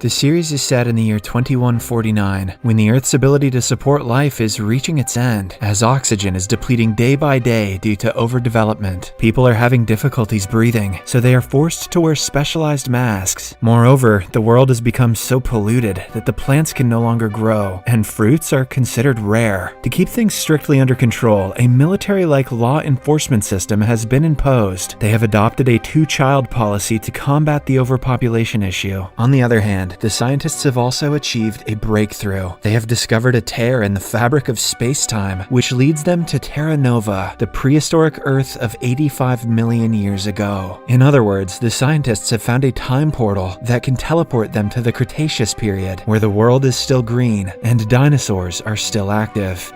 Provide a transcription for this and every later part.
The series is set in the year 2149, when the Earth's ability to support life is reaching its end, as oxygen is depleting day by day due to overdevelopment. People are having difficulties breathing, so they are forced to wear specialized masks. Moreover, the world has become so polluted that the plants can no longer grow, and fruits are considered rare. To keep things strictly under control, a military-like law enforcement system has been imposed. They have adopted a two-child policy to combat the overpopulation issue. On the other hand, the scientists have also achieved a breakthrough. They have discovered a tear in the fabric of space-time, which leads them to Terra Nova, the prehistoric Earth of 85 million years ago. In other words, the scientists have found a time portal that can teleport them to the Cretaceous period, where the world is still green and dinosaurs are still active.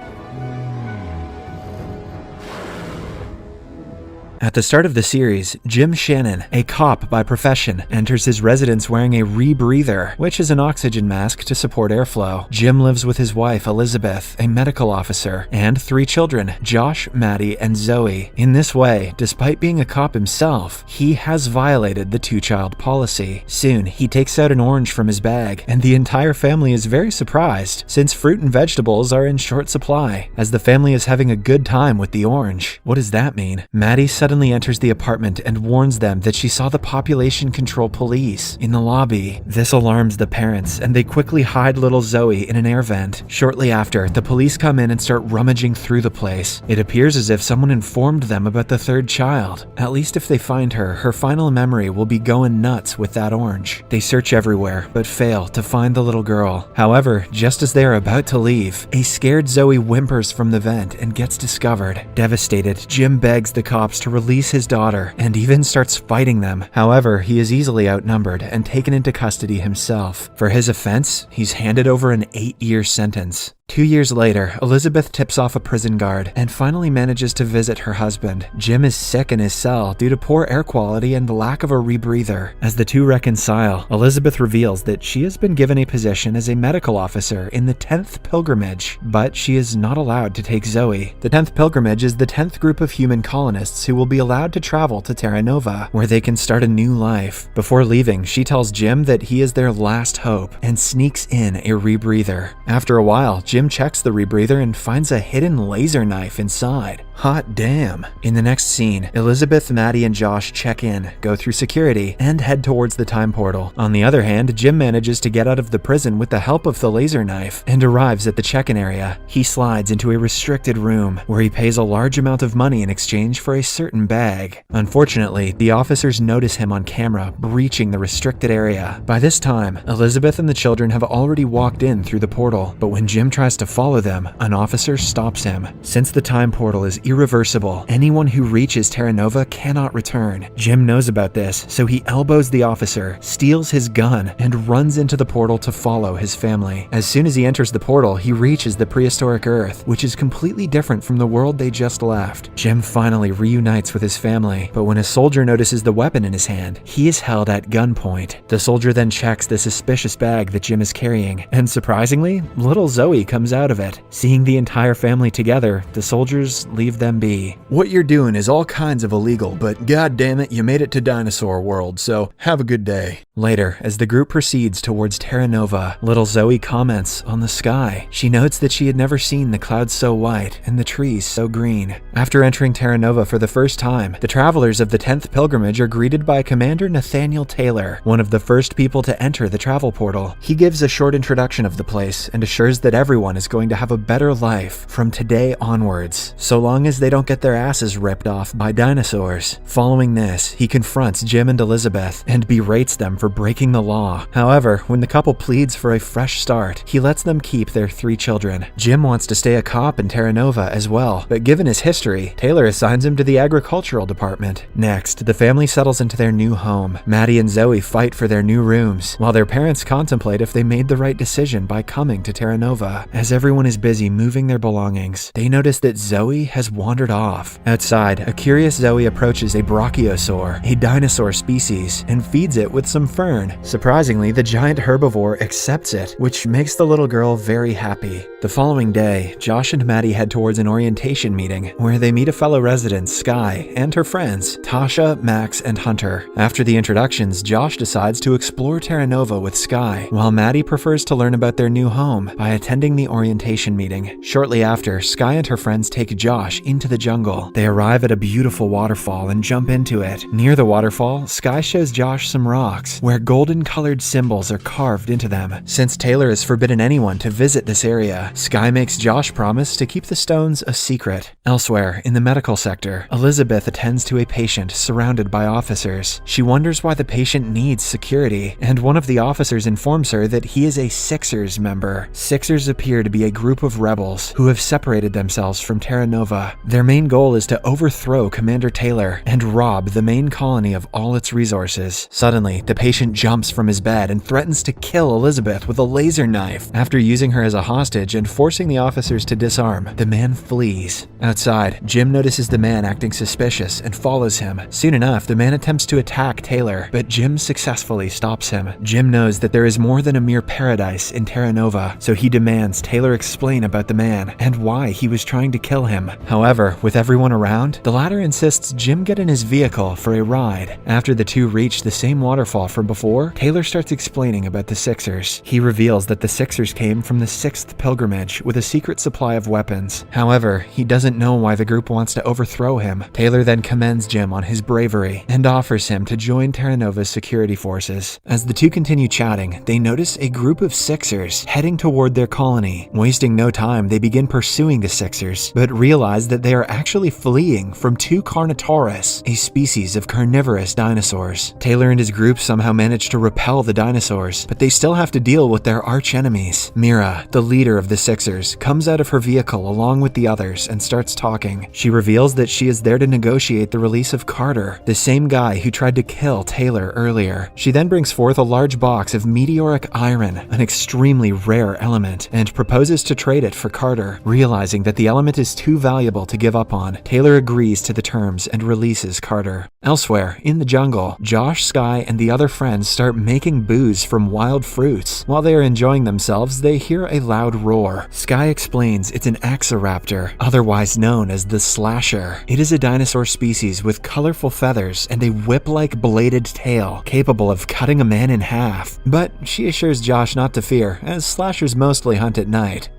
At the start of the series, Jim Shannon, a cop by profession, enters his residence wearing a rebreather, which is an oxygen mask to support airflow. Jim lives with his wife, Elizabeth, a medical officer, and 3 children, Josh, Maddie, and Zoe. In this way, despite being a cop himself, he has violated the two-child policy. Soon, he takes out an orange from his bag, and the entire family is very surprised, since fruit and vegetables are in short supply, as the family is having a good time with the orange. What does that mean? Maddie suddenly enters the apartment and warns them that she saw the population control police in the lobby. This alarms the parents, and they quickly hide little Zoe in an air vent. Shortly after, the police come in and start rummaging through the place. It appears as if someone informed them about the 3rd child. At least if they find her, her final memory will be going nuts with that orange. They search everywhere, but fail to find the little girl. However, just as they are about to leave, a scared Zoe whimpers from the vent and gets discovered. Devastated, Jim begs the cops to release his daughter and even starts fighting them. However, he is easily outnumbered and taken into custody himself. For his offense, he's handed over an 8-year sentence. 2 years later, Elizabeth tips off a prison guard and finally manages to visit her husband. Jim is sick in his cell due to poor air quality and the lack of a rebreather. As the two reconcile, Elizabeth reveals that she has been given a position as a medical officer in the 10th Pilgrimage, but she is not allowed to take Zoe. The 10th Pilgrimage is the 10th group of human colonists who will be allowed to travel to Terra Nova, where they can start a new life. Before leaving, she tells Jim that he is their last hope and sneaks in a rebreather. After a while, Jim checks the rebreather and finds a hidden laser knife inside. Hot damn. In the next scene, Elizabeth, Maddie, and Josh check in, go through security, and head towards the time portal. On the other hand, Jim manages to get out of the prison with the help of the laser knife and arrives at the check-in area. He slides into a restricted room where he pays a large amount of money in exchange for a certain bag. Unfortunately, the officers notice him on camera breaching the restricted area. By this time, Elizabeth and the children have already walked in through the portal, but when Jim tries to follow them, an officer stops him. Since the time portal is irreversible, anyone who reaches Terra Nova cannot return. Jim knows about this, so he elbows the officer, steals his gun, and runs into the portal to follow his family. As soon as he enters the portal, he reaches the prehistoric Earth, which is completely different from the world they just left. Jim finally reunites with his family, but when a soldier notices the weapon in his hand, he is held at gunpoint. The soldier then checks the suspicious bag that Jim is carrying, and surprisingly, little Zoe comes out of it. Seeing the entire family together, the soldiers leave them be. What you're doing is all kinds of illegal, but god damn it, you made it to Dinosaur World, so have a good day. Later, as the group proceeds towards Terra Nova, little Zoe comments on the sky. She notes that she had never seen the clouds so white and the trees so green. After entering Terra Nova for the first time, the travelers of the 10th Pilgrimage are greeted by Commander Nathaniel Taylor, one of the first people to enter the travel portal. He gives a short introduction of the place and assures that everyone is going to have a better life from today onwards, so long as they don't get their asses ripped off by dinosaurs. Following this, he confronts Jim and Elizabeth and berates them for breaking the law. However, when the couple pleads for a fresh start, he lets them keep their 3 children. Jim wants to stay a cop in Terra Nova as well, but given his history, Taylor assigns him to the agricultural department. Next, the family settles into their new home. Maddie and Zoe fight for their new rooms, while their parents contemplate if they made the right decision by coming to Terra Nova. As everyone is busy moving their belongings, they notice that Zoe has wandered off. Outside, a curious Zoe approaches a brachiosaur, a dinosaur species, and feeds it with some fern. Surprisingly, the giant herbivore accepts it, which makes the little girl very happy. The following day, Josh and Maddie head towards an orientation meeting where they meet a fellow resident, Sky, and her friends, Tasha, Max, and Hunter. After the introductions, Josh decides to explore Terra Nova with Sky, while Maddie prefers to learn about their new home by attending the orientation meeting. Shortly after, Sky and her friends take Josh into the jungle. They arrive at a beautiful waterfall and jump into it. Near the waterfall, Sky shows Josh some rocks where golden-colored symbols are carved into them. Since Taylor has forbidden anyone to visit this area, Sky makes Josh promise to keep the stones a secret. Elsewhere, in the medical sector, Elizabeth attends to a patient surrounded by officers. She wonders why the patient needs security, and one of the officers informs her that he is a Sixers member. Sixers appear to be a group of rebels who have separated themselves from Terra Nova. Their main goal is to overthrow Commander Taylor and rob the main colony of all its resources. Suddenly, the patient jumps from his bed and threatens to kill Elizabeth with a laser knife. After using her as a hostage and forcing the officers to disarm, the man flees. Outside, Jim notices the man acting suspicious and follows him. Soon enough, the man attempts to attack Taylor, but Jim successfully stops him. Jim knows that there is more than a mere paradise in Terra Nova, so he demands Taylor explain about the man and why he was trying to kill him. However, with everyone around, the latter insists Jim get in his vehicle for a ride. After the two reach the same waterfall from before, Taylor starts explaining about the Sixers. He reveals that the Sixers came from the 6th pilgrimage with a secret supply of weapons. However, he doesn't know why the group wants to overthrow him. Taylor then commends Jim on his bravery and offers him to join Terra Nova's security forces. As the two continue chatting, they notice a group of Sixers heading toward their colony. Wasting no time, they begin pursuing the Sixers, but realize that they are actually fleeing from two Carnotaurus, a species of carnivorous dinosaurs. Taylor and his group somehow manage to repel the dinosaurs, but they still have to deal with their arch-enemies. Mira, the leader of the Sixers, comes out of her vehicle along with the others and starts talking. She reveals that she is there to negotiate the release of Carter, the same guy who tried to kill Taylor earlier. She then brings forth a large box of meteoric iron, an extremely rare element, and proposes to trade it for Carter. Realizing that the element is too valuable to give up on, Taylor agrees to the terms and releases Carter. Elsewhere, in the jungle, Josh, Sky, and the other friends start making booze from wild fruits. While they are enjoying themselves, they hear a loud roar. Sky explains it's an Axoraptor, otherwise known as the Slasher. It is a dinosaur species with colorful feathers and a whip-like bladed tail, capable of cutting a man in half. But she assures Josh not to fear, as slashers mostly hunt at night.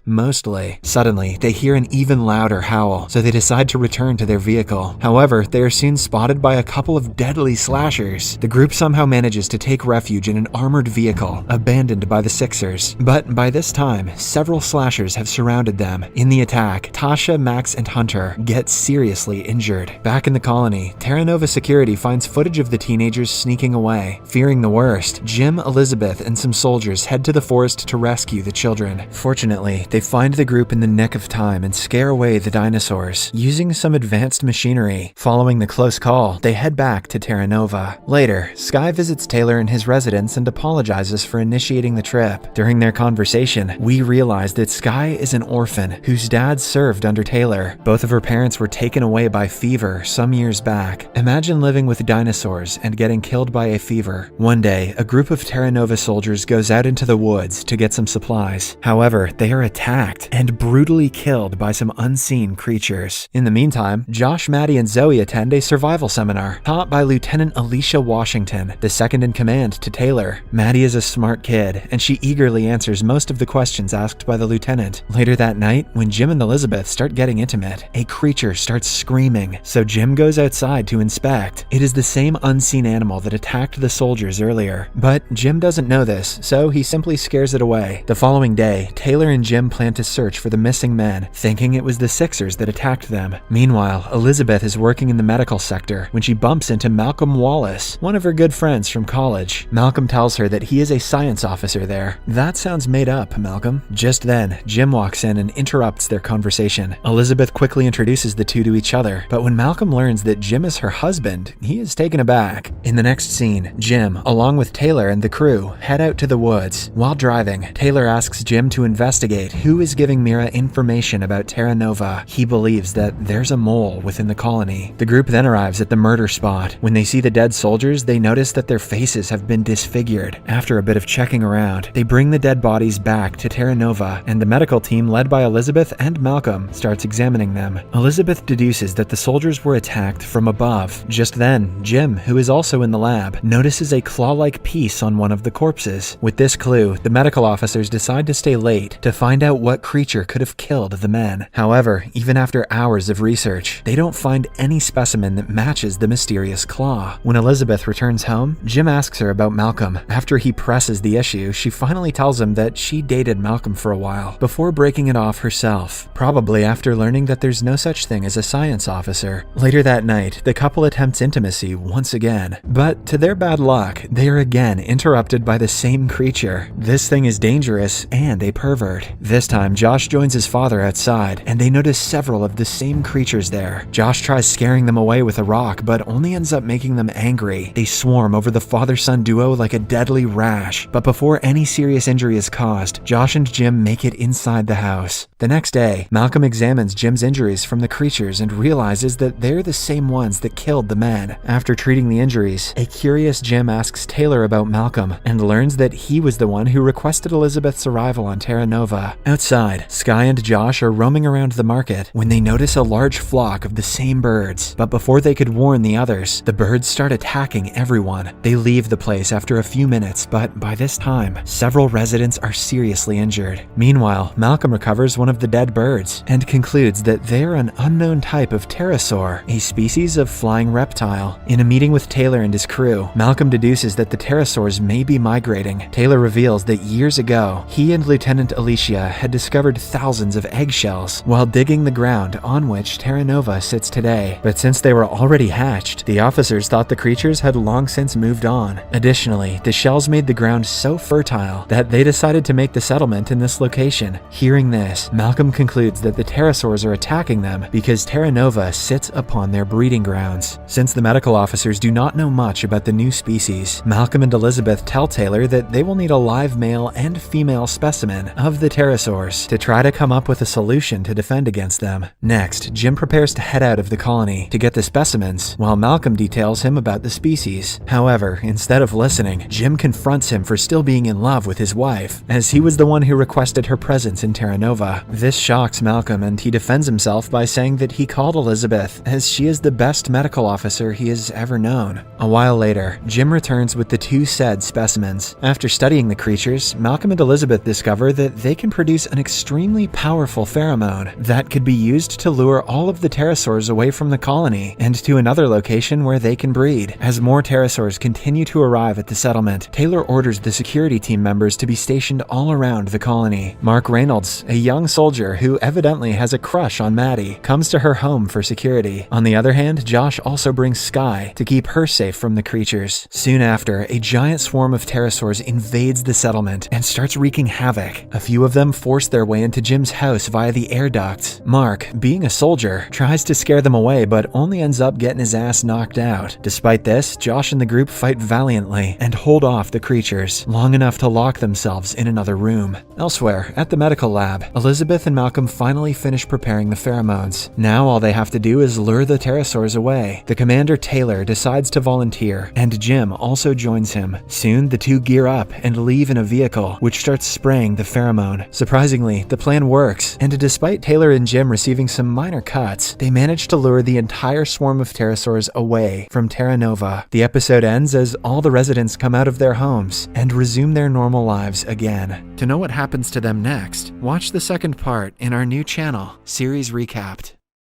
Mostly. Suddenly, they hear an even louder howl, so they decide to return to their vehicle. However, they are soon spotted by a couple of deadly slashers. The group somehow manages to take refuge in an armored vehicle, abandoned by the Sixers. But by this time, several slashers have surrounded them. In the attack, Tasha, Max, and Hunter get seriously injured. Back in the colony, Terra Nova security finds footage of the teenagers sneaking away. Fearing the worst, Jim, Elizabeth, and some soldiers head to the forest to rescue the children. Fortunately, they find the group in the nick of time and scare away the dinosaurs, using some advanced machinery. Following the close call, they head back to Terra Nova. Later, Sky visits Taylor in his residence and apologizes for initiating the trip. During their conversation, we realize that Sky is an orphan whose dad served under Taylor. Both of her parents were taken away by fever some years back. Imagine living with dinosaurs and getting killed by a fever. One day, a group of Terra Nova soldiers goes out into the woods to get some supplies. However, they are attacked and brutally killed by some unseen creatures. In the meantime, Josh, Maddie, and Zoe attend a survival seminar taught by Lieutenant Alicia Washington, the second in command to Taylor. Maddie is a smart kid, and she eagerly answers most of the questions asked by the lieutenant. Later that night, when Jim and Elizabeth start getting intimate, a creature starts screaming, so Jim goes outside to inspect. It is the same unseen animal that attacked the soldiers earlier, but Jim doesn't know this, so he simply scares it away. The following day, Taylor and Jim plan to search for the missing men, thinking it was the Sixers that attacked them. Meanwhile, Elizabeth is working in the medical sector when she bumps into Malcolm Wallace, one of her good friends from college. Malcolm tells her that he is a science officer there. That sounds made up, Malcolm. Just then, Jim walks in and interrupts their conversation. Elizabeth quickly introduces the two to each other, but when Malcolm learns that Jim is her husband, he is taken aback. In the next scene, Jim, along with Taylor and the crew, head out to the woods. While driving, Taylor asks Jim to investigate who is giving Mira information about Terra Nova, he believes that there's a mole within the colony. The group then arrives at the murder spot. When they see the dead soldiers, they notice that their faces have been disfigured. After a bit of checking around, they bring the dead bodies back to Terra Nova, and the medical team led by Elizabeth and Malcolm starts examining them. Elizabeth deduces that the soldiers were attacked from above. Just then, Jim, who is also in the lab, notices a claw-like piece on one of the corpses. With this clue, the medical officers decide to stay late to find out what creature could have killed the men. However, even after hours of research, they don't find any specimen that matches the mysterious claw. When Elizabeth returns home, Jim asks her about Malcolm. After he presses the issue, she finally tells him that she dated Malcolm for a while, before breaking it off herself, probably after learning that there's no such thing as a science officer. Later that night, the couple attempts intimacy once again, but to their bad luck, they are again interrupted by the same creature. This thing is dangerous and a pervert. This time, Josh joins his father outside, and they notice several of the same creatures there. Josh tries scaring them away with a rock, but only ends up making them angry. They swarm over the father-son duo like a deadly rash, but before any serious injury is caused, Josh and Jim make it inside the house. The next day, Malcolm examines Jim's injuries from the creatures and realizes that they're the same ones that killed the men. After treating the injuries, a curious Jim asks Taylor about Malcolm and learns that he was the one who requested Elizabeth's arrival on Terra Nova. Outside, Sky and Josh are roaming around the market when they notice a large flock of the same birds. But before they could warn the others, the birds start attacking everyone. They leave the place after a few minutes, but by this time, several residents are seriously injured. Meanwhile, Malcolm recovers one of the dead birds and concludes that they're an unknown type of pterosaur, a species of flying reptile. In a meeting with Taylor and his crew, Malcolm deduces that the pterosaurs may be migrating. Taylor reveals that years ago, he and Lieutenant Alicia had discovered thousands of eggshells while digging the ground on which Terra Nova sits today. But since they were already hatched, the officers thought the creatures had long since moved on. Additionally, the shells made the ground so fertile that they decided to make the settlement in this location. Hearing this, Malcolm concludes that the pterosaurs are attacking them because Terra Nova sits upon their breeding grounds. Since the medical officers do not know much about the new species, Malcolm and Elizabeth tell Taylor that they will need a live male and female specimen of the pterosaurs to try to come up with a solution to defend against them. Next, Jim prepares to head out of the colony to get the specimens, while Malcolm details him about the species. However, instead of listening, Jim confronts him for still being in love with his wife, as he was the one who requested her presence in Terra Nova. This shocks Malcolm, and he defends himself by saying that he called Elizabeth as she is the best medical officer he has ever known. A while later, Jim returns with the two said specimens. After studying the creatures, Malcolm and Elizabeth discover that they can produce an extremely powerful pheromone that could be used to lure all of the pterosaurs away from the colony and to another location where they can breed. As more pterosaurs continue to arrive at the settlement, Taylor orders the security team members to be stationed all around the colony. Mark Reynolds, a young soldier who evidently has a crush on Maddie, comes to her home for security. On the other hand, Josh also brings Sky to keep her safe from the creatures. Soon after, a giant swarm of pterosaurs invades the settlement and starts wreaking havoc. A few of them force their way into Jim's house via the air ducts. Mark, being a soldier, tries to scare them away but only ends up getting his ass knocked out. Despite this, Josh and the group fight valiantly and hold off the creatures, long enough to lock themselves in another room. Elsewhere, at the medical lab, Elizabeth and Malcolm finally finish preparing the pheromones. Now all they have to do is lure the pterosaurs away. The commander Taylor decides to volunteer, and Jim also joins him. Soon, the two gear up and leave in a vehicle, which starts spraying the pheromone. Surprisingly, the plan works, and despite Taylor and Jim receiving some minor cuts, they manage to lure the entire swarm of pterosaurs away from Terra Nova. The episode ends as all the residents come out of their homes and resume their normal lives again. To know what happens to them next, watch the second part in our new channel, Series Recapped.